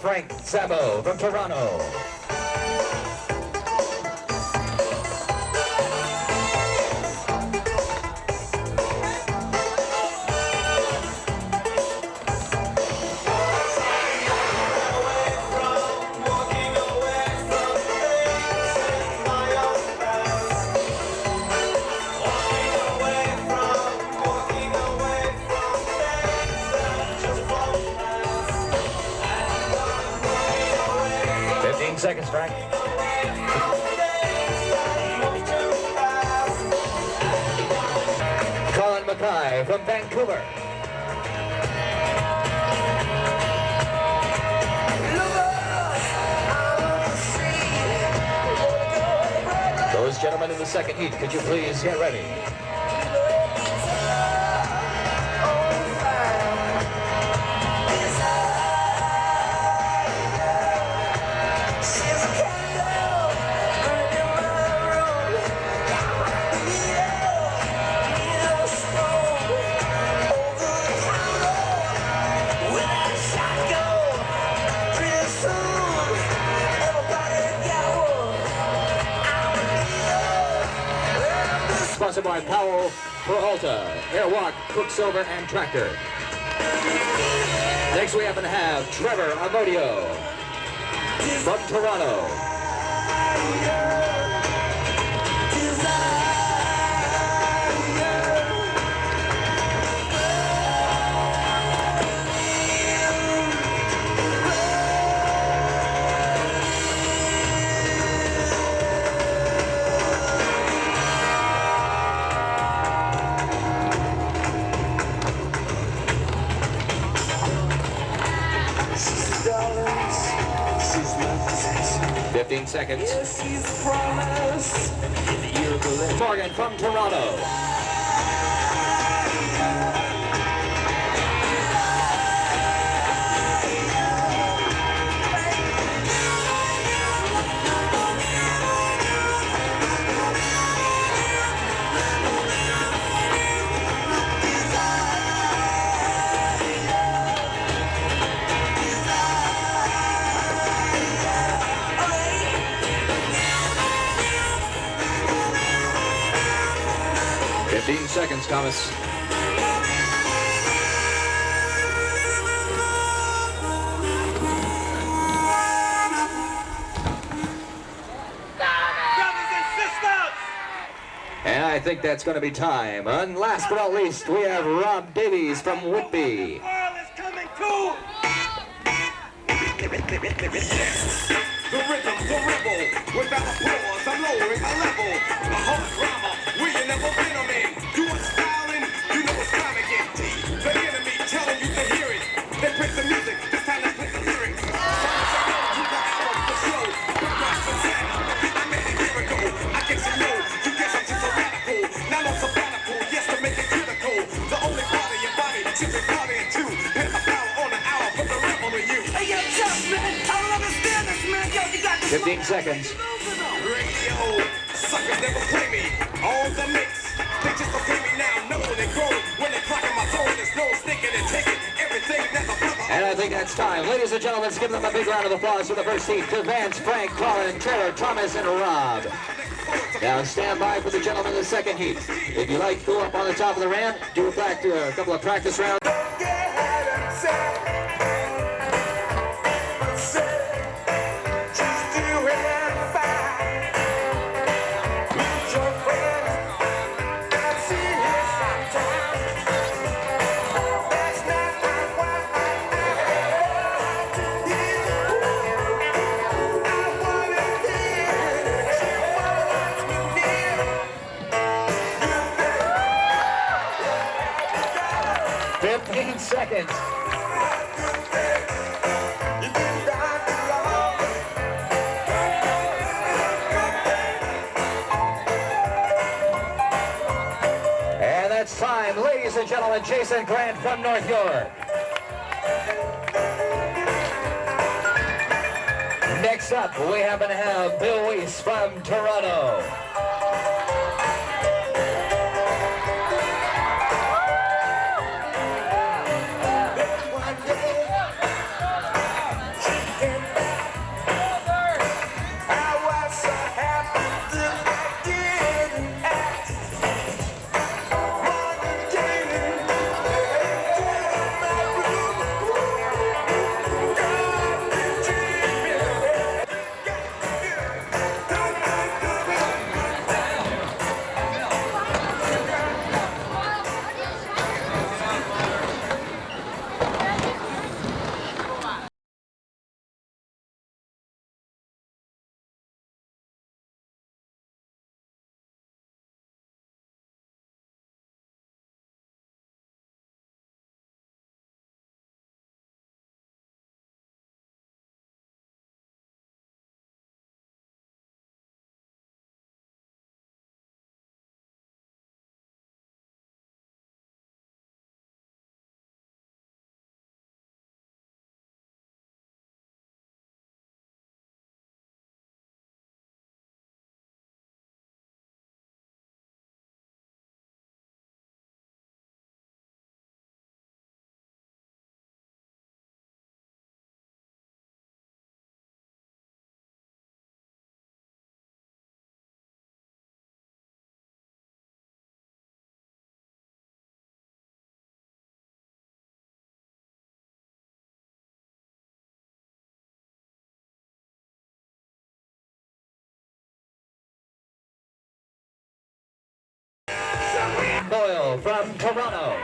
Frank Szabo from Toronto. Second strike. Colin Mackay from Vancouver. Those gentlemen in the second heat, could you please get ready? Sponsored by Powell, Peralta, Airwalk, Quicksilver, and Tractor. Next we happen to have Trevor Amodio from Toronto. 15 seconds. Morgan from Toronto. Seconds, Thomas. And I think that's going to be time. And last but not least, we have Rob Davies from Whitby. The rhythm, the rebel, without applause, I'm lowering my level. A hard drama, where you never been a man. You want styling, you know it's time to get deep. The enemy telling you to hear it. They break the music, this time let's play the lyrics. You got albums to show, but that's the sound. I made it a year ago, I guess you know. You guess I'm just a radical, not on sabbatical, yes to make it critical. The only part of your body, chipping part in two. Hit the power on the hour, put the rebel in you. Hey, yo, tough man, I don't understand this, man. Yo, you got 15 seconds. Radio, suckers never play me. On the mix, they just don't play me now. Know they grow when they clock in my zone. There's no sneaking and taking everything that's a brother. And I think that's time. Ladies and gentlemen, let's give them a big round of applause for the first heat to Vance, Frank, Colin, Trevor, Thomas, and Rob. Now stand by for the gentlemen in the second heat. If you like, go up on the top of the ramp, do a couple of practice rounds. Seconds. And that's time, ladies and gentlemen. Jason Grant from North York. Next up, we happen to have Bill Weiss from Toronto. Tom Boyle from Toronto.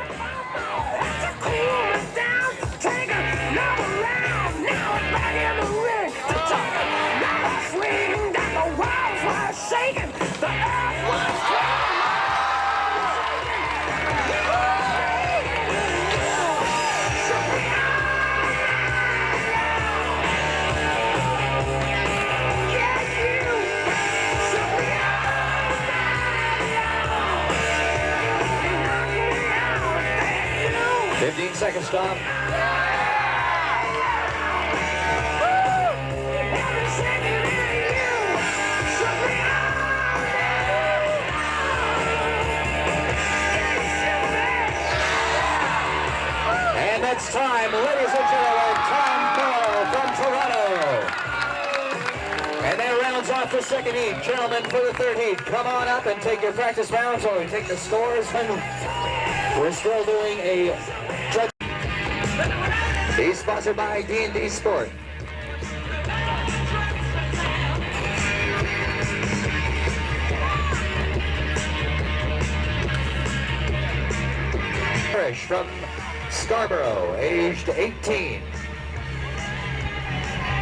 Shaking, the earth was Yeah. 15 seconds stop. And that's time, ladies and gentlemen, Tom Boyle from Toronto. And that rounds off the second heat. Gentlemen, for the third heat, come on up and take your practice rounds or we take the scores. And we're still doing a judge. He's sponsored by D&D Sport. From Scarborough, aged 18.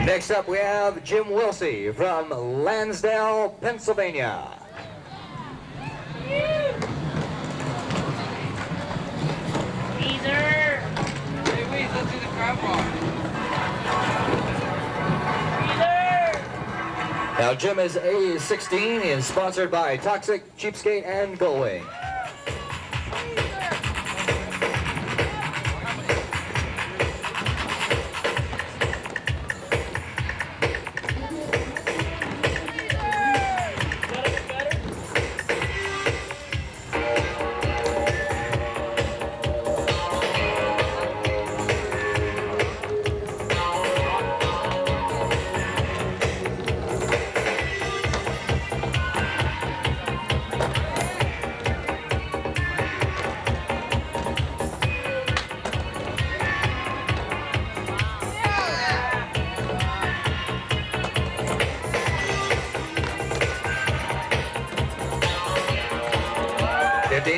Next up, we have Jim Wilsey from Lansdale, Pennsylvania. Either. Hey, wait, let's do the crab walk. Now, Jim is A16. He is sponsored by Toxic, Cheapskate, and Gullwing.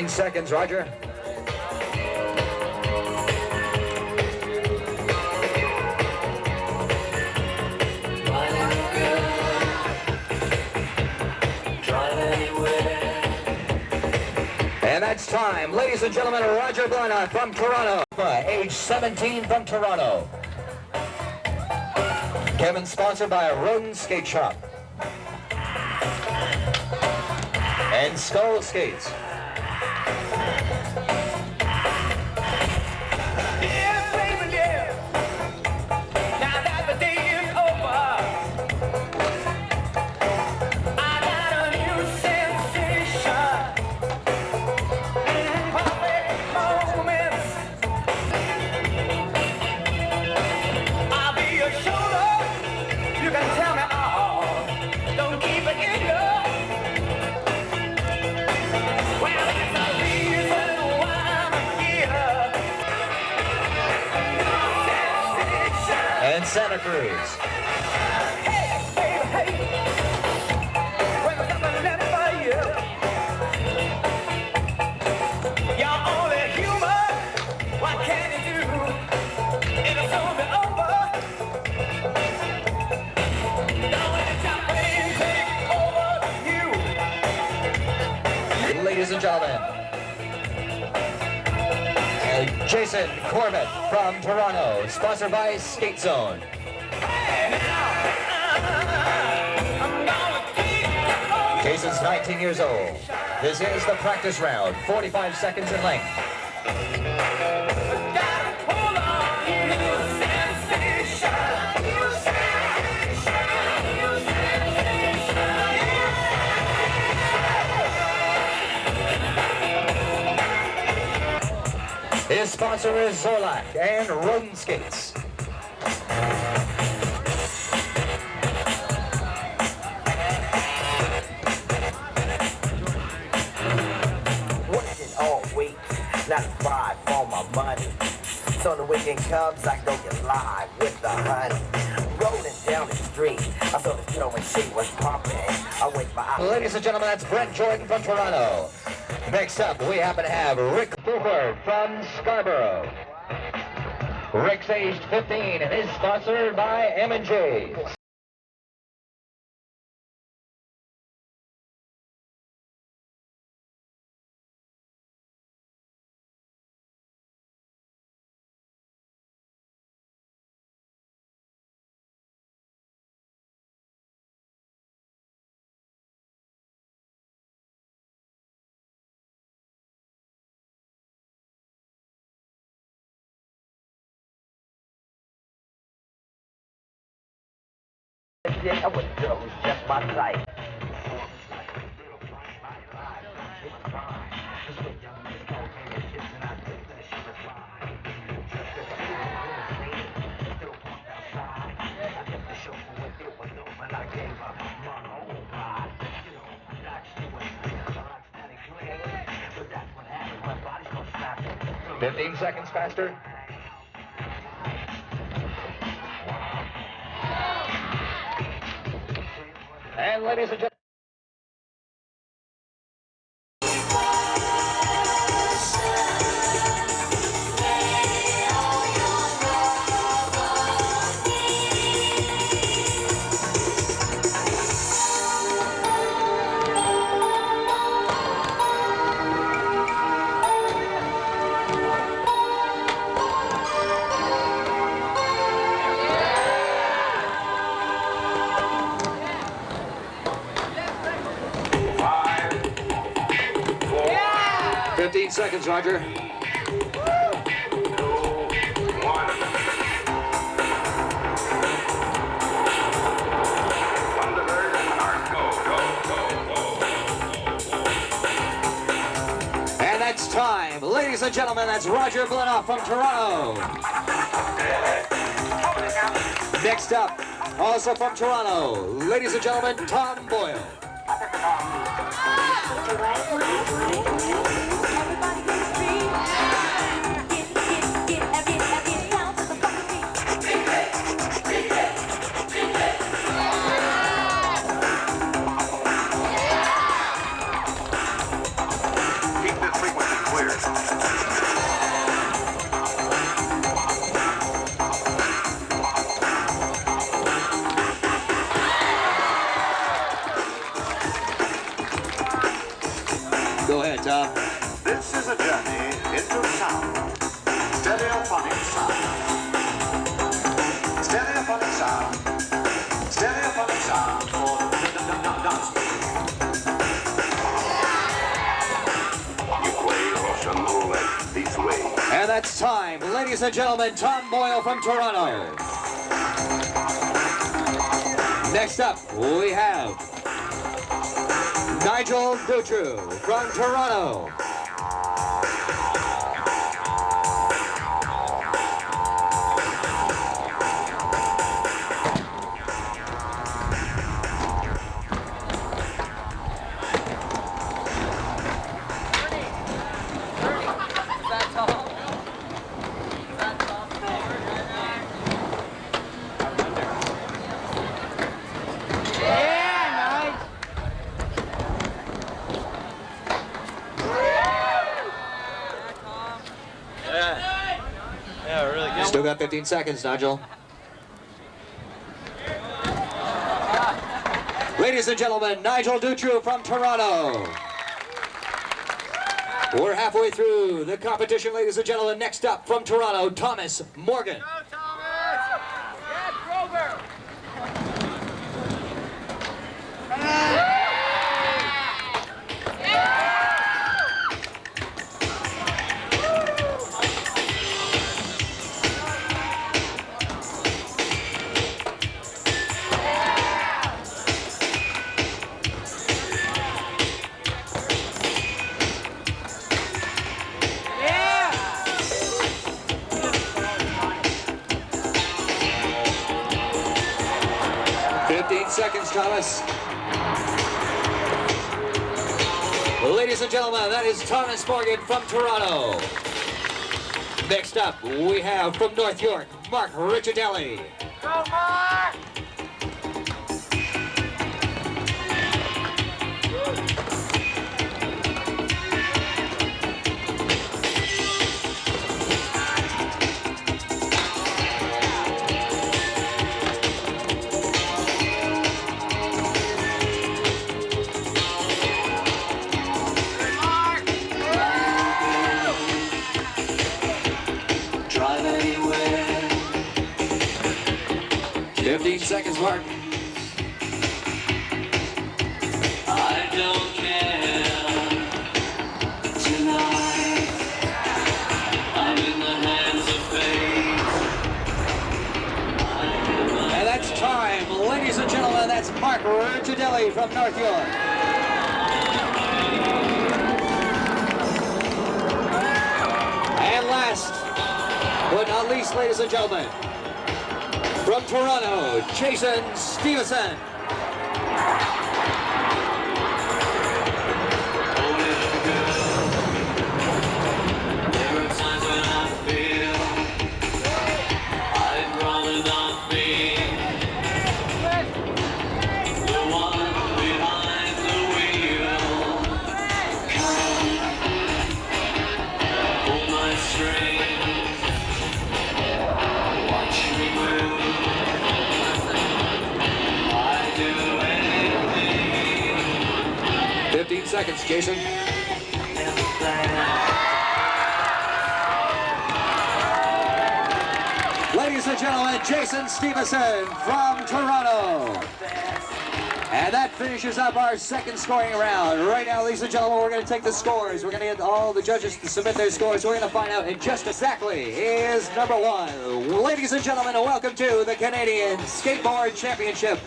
Seconds, Roger. And that's time. Ladies and gentlemen, Roger Blanna from Toronto, age 17 from Toronto. Kevin, sponsored by Rodin Skate Shop and Skull Skates. Santa Cruz. Hey, hey, hey. When there's nothing left for you, you're only human. What can you do? It'll soon be over. Don't let your pain take over you. Ladies and gentlemen, Jason Corbett from Toronto, sponsored by Skate Zone. Jason's 19 years old. This is the practice round, 45 seconds in length. His sponsor is Zorlak and Rodin Skates. Working all week, not to fight for my money. So the weekend comes, I go get live with the honey. Rolling down the street, I saw this girl when she was pumping. I went my eyes. Ladies and gentlemen, that's Brent Jordan from Toronto. Next up, we happen to have Rick Fulford from Scarborough. Rick's aged 15 and is sponsored by M&J. I wouldn't girl who's just my type. Wow. 15 seconds faster. And ladies and gentlemen, Yeah! 15 seconds, Roger. 2, 1. Thunderbird, start. Go. And that's time. Ladies and gentlemen, that's Roger Blenoff from Toronto. Next up, also from Toronto, ladies and gentlemen, Tom Boyle. Keep this frequency clear. Go ahead, Tom. This is a journey into sound. Stereophonic sound. Stereophonic sound. Stereophonic sound for dance. You play Russian roulette this way. And that's time. Ladies and gentlemen, Tom Boyle from Toronto. Next up, we have Nigel Dutroux from Toronto. Still got 15 seconds, Nigel. Ladies and gentlemen, Nigel Dutroux from Toronto. We're halfway through the competition, ladies and gentlemen. Next up from Toronto, Thomas Morgan. Seconds, Thomas. Ladies and gentlemen, that is Thomas Morgan from Toronto. Next up, we have from North York, Mark Ricciardelli. Go, Mark! 15 seconds mark. I don't care tonight. I'm in the hands of fate. And that's time, ladies and gentlemen. That's Mark Ricciardelli from North York. And last but not least, ladies and gentlemen, from Toronto, Jason Stevenson. There are times when I feel I'd rather not be the one behind the wheel. Come, hold my strings, watch me move. I'd do anything. 15 seconds, Jason. Ladies and gentlemen, Jason Stevenson from Toronto. And that finishes up our second scoring round. Right now, ladies and gentlemen, we're going to take the scores. We're going to get all the judges to submit their scores. We're going to find out in just exactly is number one. Ladies and gentlemen, welcome to the Canadian Skateboard Championship.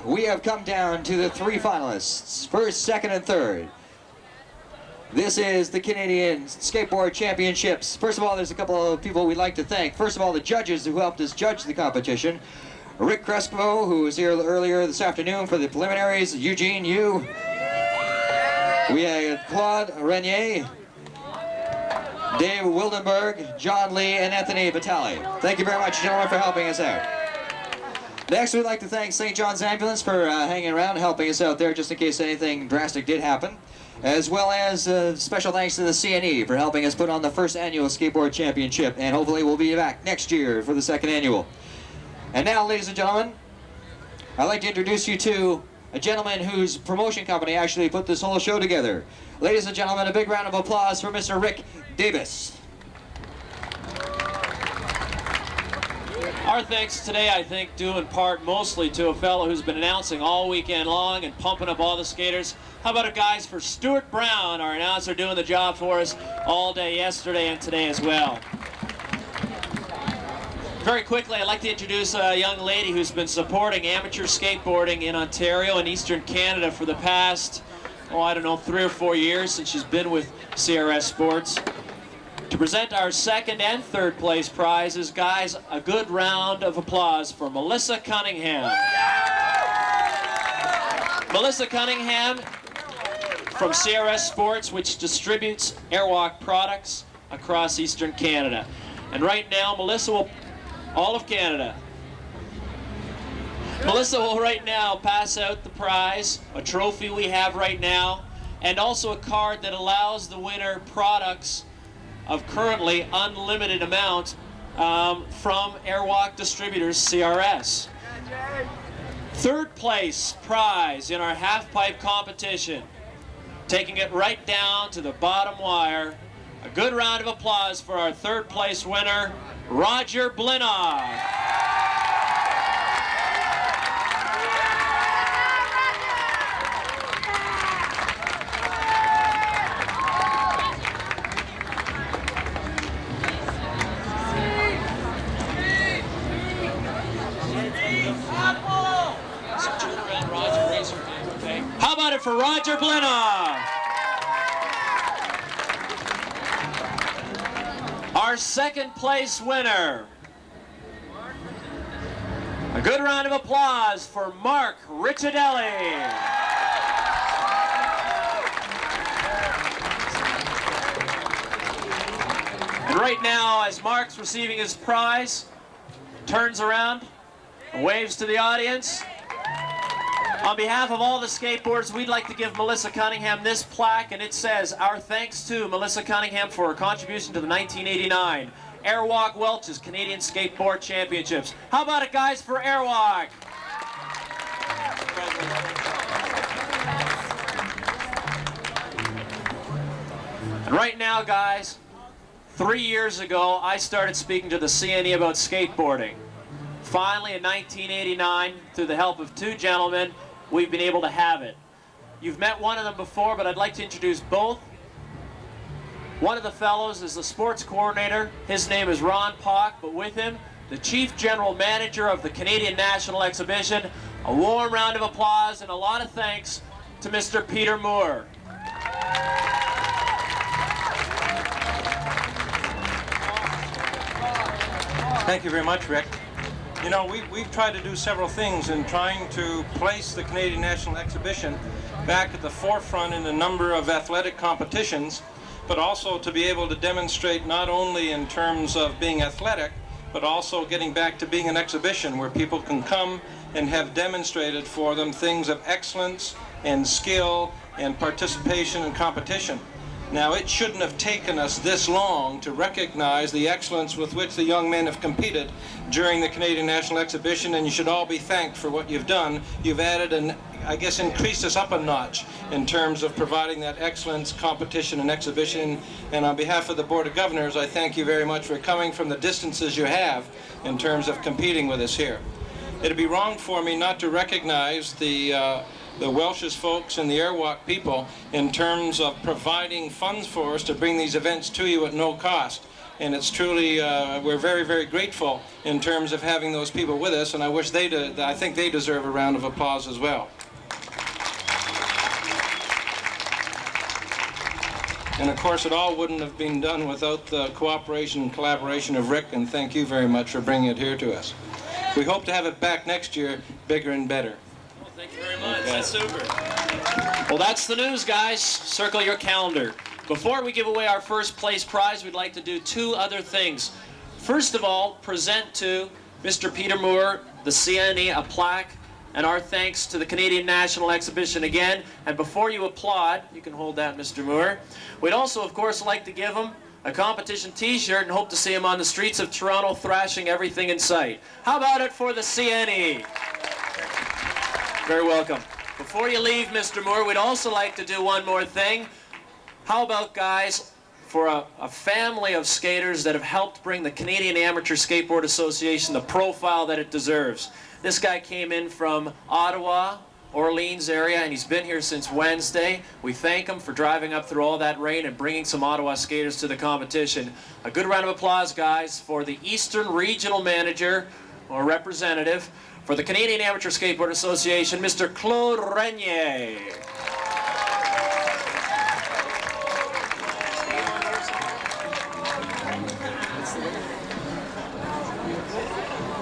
We have come down to the three finalists, first, second, and third. This is the Canadian Skateboard Championships. First of all, there's a couple of people we'd like to thank. First of all, the judges who helped us judge the competition. Rick Crespo, who was here earlier this afternoon for the preliminaries. Eugene Yu. We had Claude Renier, Dave Wildenberg, John Lee, and Anthony Vitale. Thank you very much, gentlemen, for helping us out. Next, we'd like to thank St. John's Ambulance for hanging around and helping us out there just in case anything drastic did happen. As well as special thanks to the CNE for helping us put on the first annual Skateboard Championship. And hopefully we'll be back next year for the second annual. And now, ladies and gentlemen, I'd like to introduce you to a gentleman whose promotion company actually put this whole show together. Ladies and gentlemen, a big round of applause for Mr. Rick Davis. Our thanks today, I think, due in part mostly to a fellow who's been announcing all weekend long and pumping up all the skaters. How about it, guys, for Stuart Brown, our announcer, doing the job for us all day yesterday and today as well. Very quickly, I'd like to introduce a young lady who's been supporting amateur skateboarding in Ontario and Eastern Canada for the past, I don't know, 3 or 4 years since she's been with CRS Sports. To present our second and third place prizes, guys, a good round of applause for Melissa Cunningham. Melissa Cunningham from CRS Sports, which distributes Airwalk products across Eastern Canada. And right now, Melissa will, all of Canada. Melissa will right now pass out the prize, a trophy we have right now, and also a card that allows the winner products of currently unlimited amount from Airwalk Distributors CRS. Third place prize in our half-pipe competition, taking it right down to the bottom wire. A good round of applause for our third place winner, Roger Blinoff. How about it for Roger Blinoff? Our second place winner. A good round of applause for Mark Ricciardelli. And right now, as Mark's receiving his prize, turns around and waves to the audience. On behalf of all the skateboarders, we'd like to give Melissa Cunningham this plaque, and it says, "Our thanks to Melissa Cunningham for her contribution to the 1989 Airwalk Welch's Canadian Skateboard Championships." How about it, guys, for Airwalk? And right now, guys, 3 years ago, I started speaking to the CNE about skateboarding. Finally, in 1989, through the help of two gentlemen, we've been able to have it. You've met one of them before, but I'd like to introduce both. One of the fellows is the sports coordinator. His name is Ron Pock, but with him, the chief general manager of the Canadian National Exhibition. A warm round of applause and a lot of thanks to Mr. Peter Moore. Thank you very much, Rick. You know, we've tried to do several things in trying to place the Canadian National Exhibition back at the forefront in a number of athletic competitions, but also to be able to demonstrate not only in terms of being athletic, but also getting back to being an exhibition where people can come and have demonstrated for them things of excellence and skill and participation and competition. Now, it shouldn't have taken us this long to recognize the excellence with which the young men have competed during the Canadian National Exhibition, and you should all be thanked for what you've done. You've added and, I guess, increased us up a notch in terms of providing that excellence, competition, and exhibition. And on behalf of the Board of Governors, I thank you very much for coming from the distances you have in terms of competing with us here. It'd be wrong for me not to recognize the Welch's folks and the Airwalk people in terms of providing funds for us to bring these events to you at no cost. And it's truly, we're very, very grateful in terms of having those people with us, and I think they deserve a round of applause as well. And of course, it all wouldn't have been done without the cooperation and collaboration of Rick, and thank you very much for bringing it here to us. We hope to have it back next year, bigger and better. Thank you very much. That's super. Well, that's the news, guys. Circle your calendar. Before we give away our first place prize, we'd like to do two other things. First of all, present to Mr. Peter Moore, the CNE, a plaque, and our thanks to the Canadian National Exhibition again. And before you applaud, you can hold that, Mr. Moore. We'd also, of course, like to give him a competition t-shirt and hope to see him on the streets of Toronto thrashing everything in sight. How about it for the CNE? Very welcome. Before you leave, Mr. Moore, we'd also like to do one more thing. How about, guys, for a family of skaters that have helped bring the Canadian Amateur Skateboard Association the profile that it deserves. This guy came in from Ottawa, Orleans area, and he's been here since Wednesday. We thank him for driving up through all that rain and bringing some Ottawa skaters to the competition. A good round of applause, guys, for the Eastern Regional Manager or representative for the Canadian Amateur Skateboard Association, Mr. Claude Renier.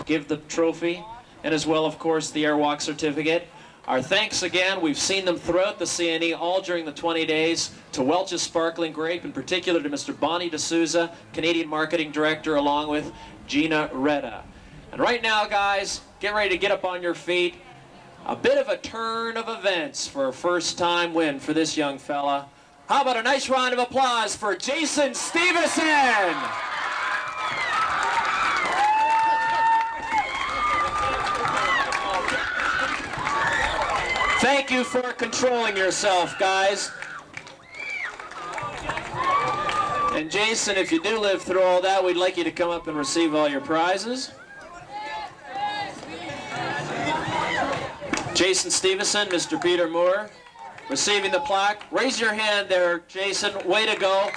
Give the trophy, and as well, of course, the Airwalk certificate. Our thanks again, we've seen them throughout the CNE, all during the 20 days, to Welch's Sparkling Grape, in particular to Mr. Bonnie D'Souza, Canadian Marketing Director, along with Gina Retta. And right now, guys, get ready to get up on your feet. A bit of a turn of events for a first-time win for this young fella. How about a nice round of applause for Jason Stevenson? Thank you for controlling yourself, guys. And Jason, if you do live through all that, we'd like you to come up and receive all your prizes. Jason Stevenson, Mr. Peter Moore, receiving the plaque. Raise your hand there, Jason. Way to go.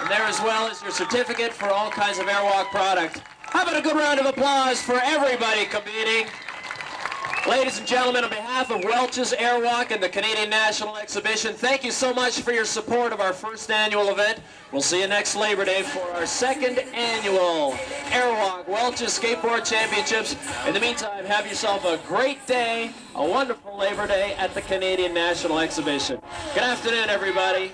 And there as well is your certificate for all kinds of Airwalk product. How about a good round of applause for everybody competing? Ladies and gentlemen, on behalf of Welch's, Airwalk, and the Canadian National Exhibition, thank you so much for your support of our first annual event. We'll see you next Labor Day for our second annual Airwalk Welch's Skateboard Championships. In the meantime, have yourself a great day, a wonderful Labor Day at the Canadian National Exhibition. Good afternoon, everybody.